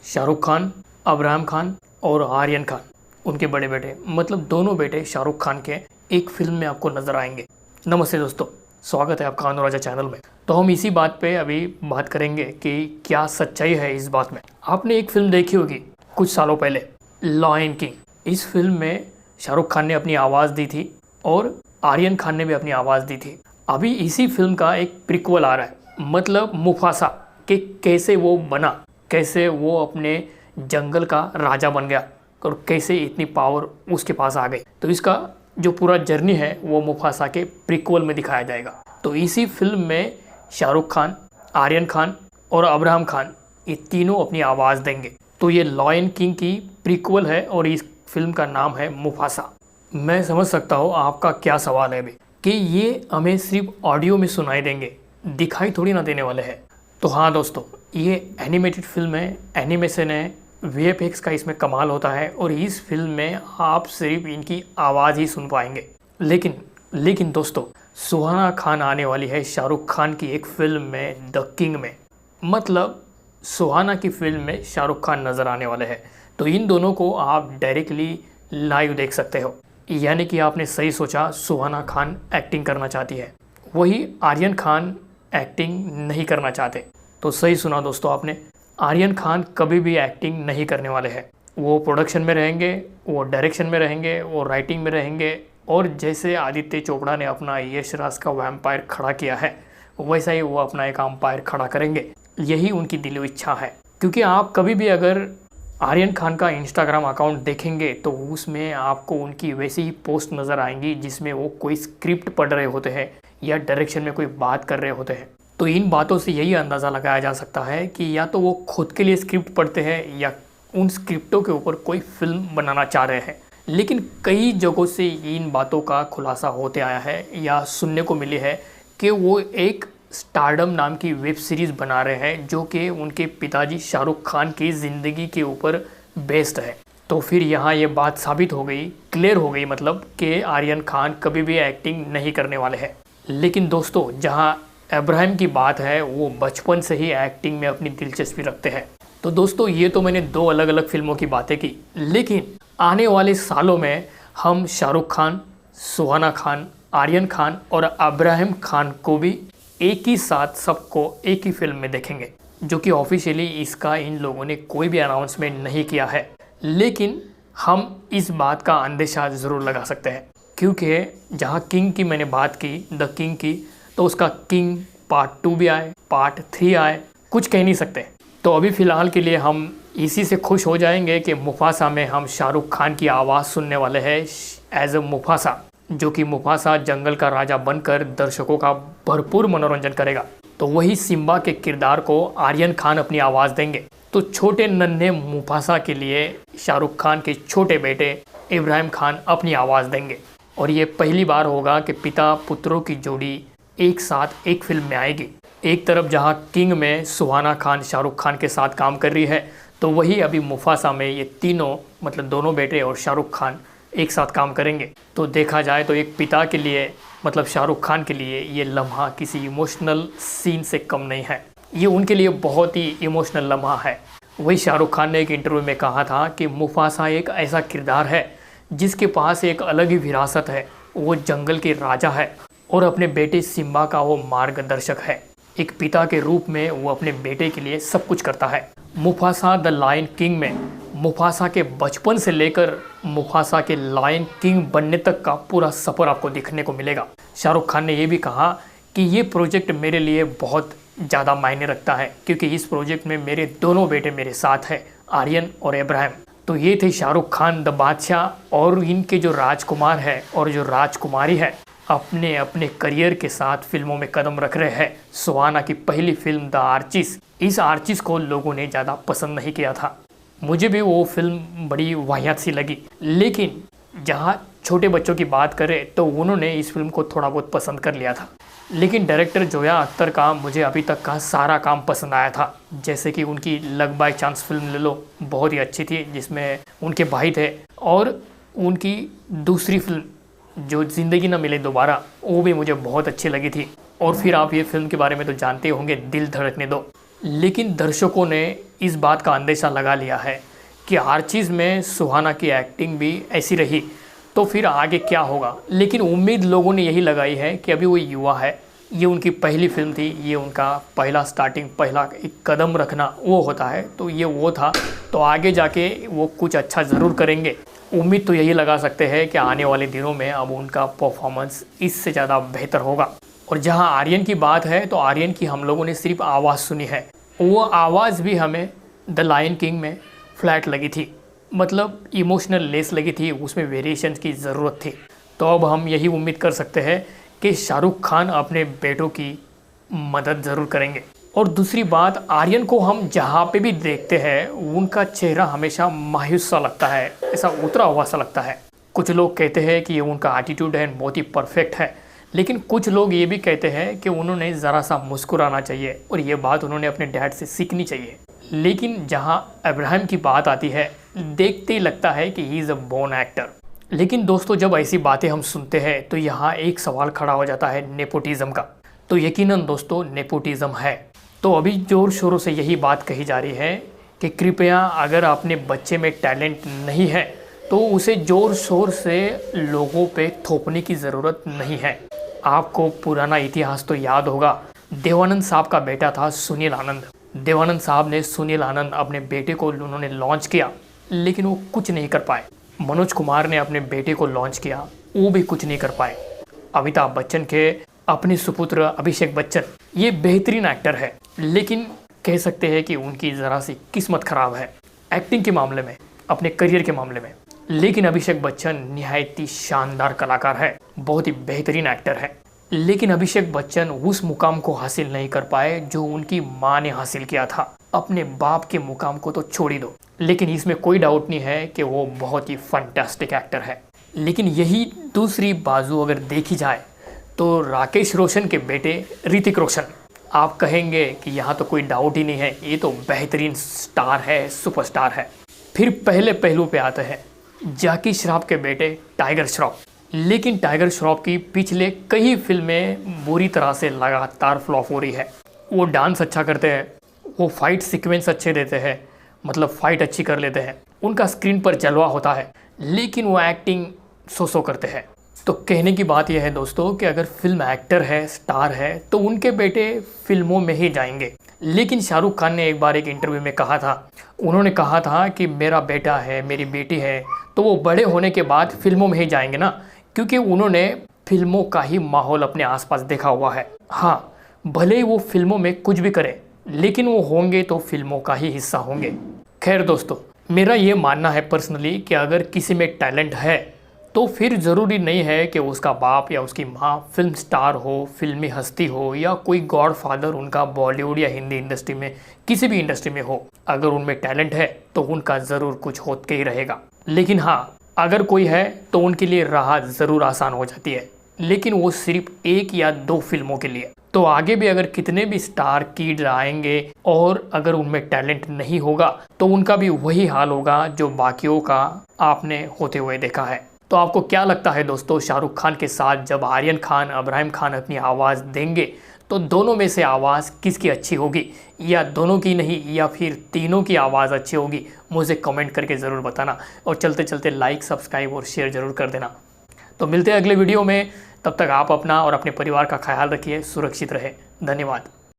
Shahrukh Khan, Abraham Khan और आर्यन खान, उनके बड़े बेटे, मतलब दोनों बेटे शाहरुख खान के एक फिल्म में आपको नजर आएंगे। नमस्ते दोस्तों, स्वागत है आपका अनुराजा चैनल में। तो हम इसी बात पे अभी बात करेंगे कि क्या सच्चाई है इस बात में। आपने एक फिल्म देखी होगी कुछ सालों पहले, लॉयन किंग। इस फिल्म में शाहरुख खान ने अपनी आवाज़ दी थी और आर्यन खान ने भी अपनी आवाज़ दी थी। अभी इसी फिल्म का एक प्रीक्वल आ रहा है, मतलब मुफासा, कि कैसे वो बना, कैसे वो अपने जंगल का राजा बन गया और कैसे इतनी पावर उसके पास आ गई। तो इसका जो पूरा जर्नी है वो मुफासा के प्रीक्वल में दिखाया जाएगा। तो इसी फिल्म में शाहरुख खान, आर्यन खान और अब्राहम खान ये तीनों अपनी आवाज़ देंगे। तो ये लॉयन किंग की प्रीक्वल है और इस फिल्म का नाम है मुफासा। मैं समझ सकता हूँ आपका क्या सवाल है अभी, कि ये हमें सिर्फ ऑडियो में सुनाई देंगे, दिखाई थोड़ी ना देने वाले हैं। तो हाँ दोस्तों, ये एनिमेटेड फिल्म है, एनिमेशन है, वीएफएक्स का इसमें कमाल होता है और इस फिल्म में आप सिर्फ इनकी आवाज़ ही सुन पाएंगे। लेकिन दोस्तों, सुहाना खान आने वाली है शाहरुख खान की एक फिल्म में, द किंग में। मतलब सुहाना की फिल्म में शाहरुख खान नज़र आने वाले हैं। तो इन दोनों को आप डायरेक्टली लाइव देख सकते हो। यानी कि आपने सही सोचा, सुहाना खान एक्टिंग करना चाहती है, वही आर्यन खान एक्टिंग नहीं करना चाहते। तो सही सुना दोस्तों आपने, आर्यन खान कभी भी एक्टिंग नहीं करने वाले हैं। वो प्रोडक्शन में रहेंगे, वो डायरेक्शन में रहेंगे, वो राइटिंग में रहेंगे। और जैसे आदित्य चोपड़ा ने अपना यश राज का वैम्पायर खड़ा किया है, वैसा ही वो अपना एक अंपायर खड़ा करेंगे। यही उनकी दिली इच्छा है। क्योंकि आप कभी भी अगर आर्यन खान का इंस्टाग्राम अकाउंट देखेंगे तो उसमें आपको उनकी वैसी ही पोस्ट नज़र आएंगी जिसमें वो कोई स्क्रिप्ट पढ़ रहे होते हैं या डायरेक्शन में कोई बात कर रहे होते हैं। तो इन बातों से यही अंदाज़ा लगाया जा सकता है कि या तो वो खुद के लिए स्क्रिप्ट पढ़ते हैं या उन स्क्रिप्टों के ऊपर कोई फिल्म बनाना चाह रहे हैं। लेकिन कई जगहों से इन बातों का खुलासा होते आया है या सुनने को मिली है कि वो एक स्टारडम नाम की वेब सीरीज़ बना रहे हैं जो कि उनके पिताजी शाहरुख खान की ज़िंदगी के ऊपर बेस्ड है। तो फिर यहाँ ये बात साबित हो गई, क्लियर हो गई, मतलब कि आर्यन खान कभी भी एक्टिंग नहीं करने वाले हैं। लेकिन दोस्तों, जहाँ अब्राहम की बात है, वो बचपन से ही एक्टिंग में अपनी दिलचस्पी रखते हैं। तो दोस्तों, ये तो मैंने दो अलग अलग फिल्मों की बातें की, लेकिन आने वाले सालों में हम शाहरुख खान, सुहाना खान, आर्यन खान और अब्राहम खान को भी एक ही साथ सबको एक ही फिल्म में देखेंगे, जो कि ऑफिशियली इसका इन लोगों ने कोई भी अनाउंसमेंट नहीं किया है। लेकिन हम इस बात का अंदेशा ज़रूर लगा सकते हैं, क्योंकि जहाँ किंग की मैंने बात की, द किंग की, तो उसका किंग पार्ट 2 भी आए, पार्ट 3 आए, कुछ कह नहीं सकते। तो अभी फ़िलहाल के लिए हम इसी से खुश हो जाएंगे कि मुफासा में हम शाहरुख खान की आवाज़ सुनने वाले हैं एज अ मुफासा, जो कि मुफासा जंगल का राजा बनकर दर्शकों का भरपूर मनोरंजन करेगा। तो वही सिम्बा के किरदार को आर्यन खान अपनी आवाज़ देंगे। तो छोटे नन्हे मुफासा के लिए शाहरुख खान के छोटे बेटे इब्राहिम खान अपनी आवाज़ देंगे। और ये पहली बार होगा कि पिता पुत्रों की जोड़ी एक साथ एक फिल्म में आएगी। एक तरफ जहाँ किंग में सुहाना खान शाहरुख खान के साथ काम कर रही है, तो वही अभी मुफासा में ये तीनों, मतलब दोनों बेटे और शाहरुख खान एक साथ काम करेंगे। तो देखा जाए तो एक पिता के लिए, मतलब शाहरुख खान के लिए, ये लम्हा किसी इमोशनल सीन से कम नहीं है। ये उनके लिए बहुत ही इमोशनल लम्हा है। वही शाहरुख खान ने एक इंटरव्यू में कहा था कि मुफासा एक ऐसा किरदार है जिसके पास एक अलग ही विरासत है। वो जंगल के राजा है और अपने बेटे सिम्बा का वो मार्गदर्शक है। एक पिता के रूप में वो अपने बेटे के लिए सब कुछ करता है। मुफासा द लायन किंग में मुफासा के बचपन से लेकर मुफासा के लायन किंग बनने तक का पूरा सफ़र आपको देखने को मिलेगा। शाहरुख खान ने ये भी कहा कि ये प्रोजेक्ट मेरे लिए बहुत ज़्यादा मायने रखता है, क्योंकि इस प्रोजेक्ट में मेरे दोनों बेटे मेरे साथ हैं, आर्यन और इब्राहिम। तो ये थे शाहरुख खान द बादशाह, और इनके जो राजकुमार है और जो राजकुमारी है अपने अपने करियर के साथ फिल्मों में कदम रख रहे हैं। सुहाना की पहली फिल्म द आर्चिस, इस आर्चिस को लोगों ने ज़्यादा पसंद नहीं किया था। मुझे भी वो फिल्म बड़ी वाहियात सी लगी। लेकिन जहाँ छोटे बच्चों की बात करें तो उन्होंने इस फिल्म को थोड़ा बहुत पसंद कर लिया था। लेकिन डायरेक्टर जोया अख्तर का मुझे अभी तक का सारा काम पसंद आया था। जैसे कि उनकी लक बाय चांस फिल्म ले लो, बहुत ही अच्छी थी, जिसमें उनके भाई थे। और उनकी दूसरी फिल्म जो ज़िंदगी न मिले दोबारा, वो भी मुझे बहुत अच्छी लगी थी। और फिर आप ये फिल्म के बारे में तो जानते होंगे, दिल धड़कने दो। लेकिन दर्शकों ने इस बात का अंदेशा लगा लिया है कि हर चीज़ में सुहाना की एक्टिंग भी ऐसी रही तो फिर आगे क्या होगा। लेकिन उम्मीद लोगों ने यही लगाई है कि अभी वो युवा है, ये उनकी पहली फिल्म थी, ये उनका पहला स्टार्टिंग, पहला एक कदम रखना वो होता है, तो ये वो था, तो आगे जाके वो कुछ अच्छा ज़रूर करेंगे। उम्मीद तो यही लगा सकते हैं कि आने वाले दिनों में अब उनका परफॉर्मेंस इससे ज़्यादा बेहतर होगा। और जहां आर्यन की बात है तो आर्यन की हम लोगों ने सिर्फ आवाज़ सुनी है, वो आवाज़ भी हमें द लायन किंग में फ्लैट लगी थी, मतलब इमोशनल लेस लगी थी, उसमें वेरिएशन की ज़रूरत थी। तो अब हम यही उम्मीद कर सकते हैं कि शाहरुख खान अपने बेटों की मदद ज़रूर करेंगे। और दूसरी बात, आर्यन को हम जहाँ पे भी देखते हैं उनका चेहरा हमेशा मायूस सा लगता है, ऐसा उतरा हुआ सा लगता है। कुछ लोग कहते हैं कि ये उनका एटीट्यूड है, बहुत ही परफेक्ट है, लेकिन कुछ लोग ये भी कहते हैं कि उन्होंने ज़रा सा मुस्कुराना चाहिए और ये बात उन्होंने अपने डैड से सीखनी चाहिए। लेकिन जहाँ अब्राहम की बात आती है, देखते ही लगता है कि he is a born actor. लेकिन दोस्तों, जब ऐसी बातें हम सुनते हैं तो यहाँ एक सवाल खड़ा हो जाता है नेपोटिज़म का। तो यकीनन दोस्तों नेपोटिज़म है। तो अभी ज़ोर शोरों से यही बात कही जा रही है कि कृपया अगर अपने बच्चे में टैलेंट नहीं है तो उसे ज़ोर शोर से लोगों पे थोपने की ज़रूरत नहीं है। आपको पुराना इतिहास तो याद होगा, देवानंद साहब का बेटा था सुनील आनंद। देवानंद साहब ने सुनील आनंद अपने बेटे को उन्होंने लॉन्च किया, लेकिन वो कुछ नहीं कर पाए। मनोज कुमार ने अपने बेटे को लॉन्च किया, वो भी कुछ नहीं कर पाए। अमिताभ बच्चन के अपने सुपुत्र अभिषेक बच्चन, ये बेहतरीन एक्टर है, लेकिन कह सकते हैं कि उनकी ज़रा सी किस्मत ख़राब है एक्टिंग के मामले में, अपने करियर के मामले में। लेकिन अभिषेक बच्चन निहायत ही शानदार कलाकार है, बहुत ही बेहतरीन एक्टर है। लेकिन अभिषेक बच्चन उस मुकाम को हासिल नहीं कर पाए जो उनकी माँ ने हासिल किया था। अपने बाप के मुकाम को तो छोड़ ही दो, लेकिन इसमें कोई डाउट नहीं है कि वो बहुत ही फंटास्टिक एक्टर है। लेकिन यही दूसरी बाजू अगर देखी जाए तो राकेश रोशन के बेटे ऋतिक रोशन, आप कहेंगे कि यहाँ तो कोई डाउट ही नहीं है, ये तो बेहतरीन स्टार है, सुपरस्टार है। फिर पहले पहलू पे आते हैं जैकी श्रॉफ के बेटे टाइगर श्रॉफ। लेकिन टाइगर श्रॉफ की पिछले कई फिल्में बुरी तरह से लगातार फ्लॉप हो रही है। वो डांस अच्छा करते हैं, वो फाइट सीक्वेंस अच्छे देते हैं, मतलब फाइट अच्छी कर लेते हैं, उनका स्क्रीन पर जलवा होता है, लेकिन वो एक्टिंग सो करते हैं। तो कहने की बात यह है दोस्तों कि अगर फिल्म एक्टर है, स्टार है, तो उनके बेटे फिल्मों में ही जाएंगे। लेकिन शाहरुख खान ने एक बार एक इंटरव्यू में कहा था, उन्होंने कहा था कि मेरा बेटा है, मेरी बेटी है, तो वो बड़े होने के बाद फिल्मों में ही जाएंगे ना, क्योंकि उन्होंने फिल्मों का ही माहौल अपने आसपास देखा हुआ है। हाँ, भले ही वो फिल्मों में कुछ भी करें, लेकिन वो होंगे तो फिल्मों का ही हिस्सा होंगे। खैर दोस्तों, मेरा ये मानना है पर्सनली कि अगर किसी में टैलेंट है तो फिर ज़रूरी नहीं है कि उसका बाप या उसकी माँ फिल्म स्टार हो, फिल्मी हस्ती हो, या कोई गॉडफादर उनका बॉलीवुड या हिंदी इंडस्ट्री में किसी भी इंडस्ट्री में हो। अगर उनमें टैलेंट है तो उनका ज़रूर कुछ होते ही रहेगा। लेकिन हाँ, अगर कोई है तो उनके लिए राह ज़रूर आसान हो जाती है, लेकिन वो सिर्फ 1 या 2 फिल्मों के लिए। तो आगे भी अगर कितने भी स्टार किड आएंगे और अगर उनमें टैलेंट नहीं होगा तो उनका भी वही हाल होगा जो बाकियों का आपने होते हुए देखा है। तो आपको क्या लगता है दोस्तों, शाहरुख खान के साथ जब आर्यन खान, अब्राहम खान अपनी आवाज़ देंगे तो दोनों में से आवाज़ किसकी अच्छी होगी, या दोनों की नहीं, या फिर तीनों की आवाज़ अच्छी होगी? मुझे कमेंट करके ज़रूर बताना, और चलते चलते लाइक, सब्सक्राइब और शेयर ज़रूर कर देना। तो मिलते हैं अगले वीडियो में, तब तक आप अपना और अपने परिवार का ख्याल रखिए, सुरक्षित रहे। धन्यवाद।